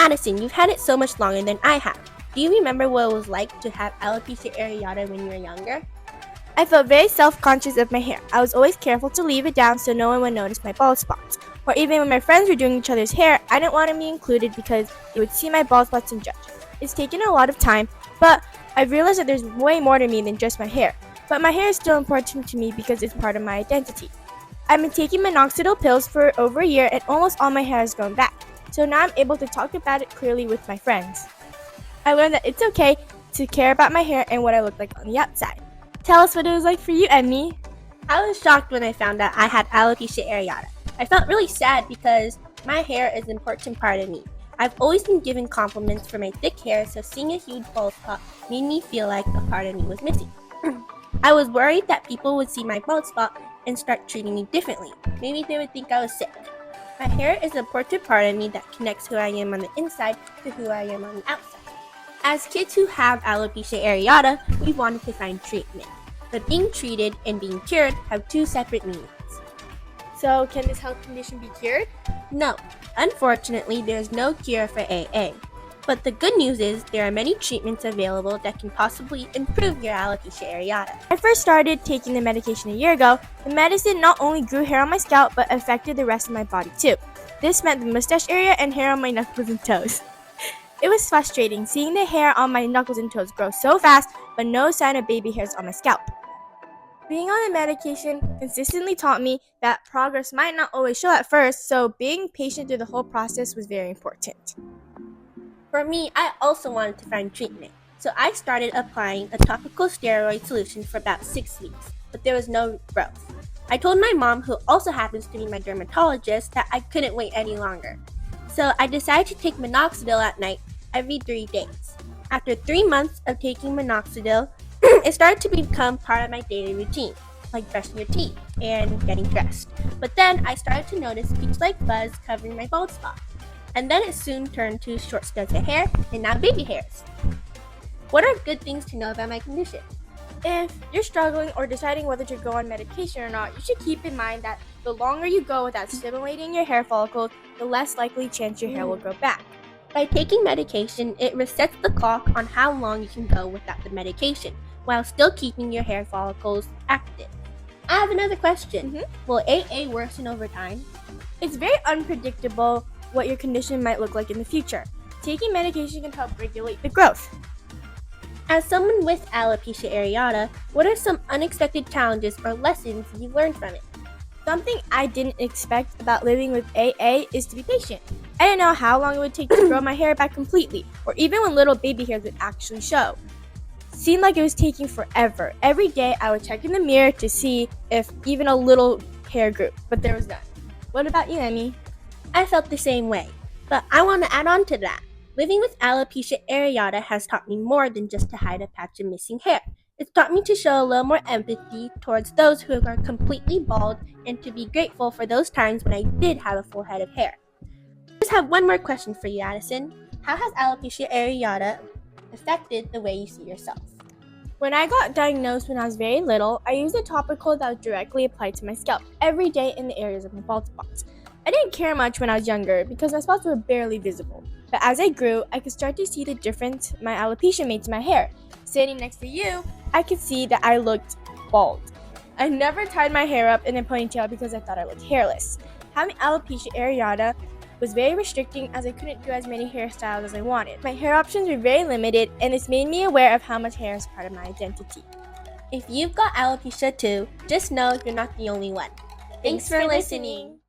Addison, you've had it so much longer than I have. Do you remember what it was like to have alopecia areata when you were younger? I felt very self-conscious of my hair. I was always careful to leave it down so no one would notice my bald spots. Or even when my friends were doing each other's hair, I didn't want to be included because they would see my bald spots and judge. It's taken a lot of time, but I've realized that there's way more to me than just my hair. But my hair is still important to me because it's part of my identity. I've been taking minoxidil pills for over a year and almost all my hair has grown back. So now I'm able to talk about it clearly with my friends. I learned that it's okay to care about my hair and what I look like on the outside. Tell us what it was like for you, Emmy. I was shocked when I found out I had alopecia areata. I felt really sad because my hair is an important part of me. I've always been given compliments for my thick hair, so seeing a huge bald spot made me feel like a part of me was missing. I was worried that people would see my bald spot and start treating me differently. Maybe they would think I was sick. My hair is an important part of me that connects who I am on the inside to who I am on the outside. As kids who have alopecia areata, we wanted to find treatment. But being treated and being cured have two separate meanings. So, can this health condition be cured? No, unfortunately, there's no cure for AA. But the good news is there are many treatments available that can possibly improve your alopecia areata. When I first started taking the medication a year ago, the medicine not only grew hair on my scalp but affected the rest of my body too. This meant the mustache area and hair on my knuckles and toes. It was frustrating seeing the hair on my knuckles and toes grow so fast but no sign of baby hairs on my scalp. Being on the medication consistently taught me that progress might not always show at first, so being patient through the whole process was very important. For me, I also wanted to find treatment, so I started applying a topical steroid solution for about 6 weeks, but there was no growth. I told my mom, who also happens to be my dermatologist, that I couldn't wait any longer. So I decided to take minoxidil at night every 3 days. After 3 months of taking minoxidil, it started to become part of my daily routine, like brushing your teeth and getting dressed. But then I started to notice peach-like fuzz covering my bald spot. And then it soon turned to short strands of hair and now baby hairs. What are good things to know about my condition? If you're struggling or deciding whether to go on medication or not, you should keep in mind that the longer you go without stimulating your hair follicles, the less likely chance your hair will grow back. By taking medication, it resets the clock on how long you can go without the medication, while still keeping your hair follicles active. I have another question. Will AA worsen over time? It's very unpredictable what your condition might look like in the future. Taking medication can help regulate the growth. As someone with alopecia areata, what are some unexpected challenges or lessons you've learned from it? Something I didn't expect about living with AA is to be patient. I didn't know how long it would take to grow my hair back completely, or even when little baby hairs would actually show. It seemed like it was taking forever. Every day I would check in the mirror to see if even a little hair grew, but there was none. What about you, Emmy? I felt the same way, but I want to add on to that. Living with alopecia areata has taught me more than just to hide a patch of missing hair. It's taught me to show a little more empathy towards those who are completely bald and to be grateful for those times when I did have a full head of hair. I just have one more question for you, Addison. How has alopecia areata affected the way you see yourself? When I got diagnosed when I was very little, I used a topical that was directly applied to my scalp every day in the areas of my bald spots. I didn't care much when I was younger because my spots were barely visible. But as I grew, I could start to see the difference my alopecia made to my hair. Sitting next to you, I could see that I looked bald. I never tied my hair up in a ponytail because I thought I looked hairless. Having alopecia areata was very restricting as I couldn't do as many hairstyles as I wanted. My hair options were very limited, and this made me aware of how much hair is part of my identity. If you've got alopecia too, just know you're not the only one. Thanks for listening.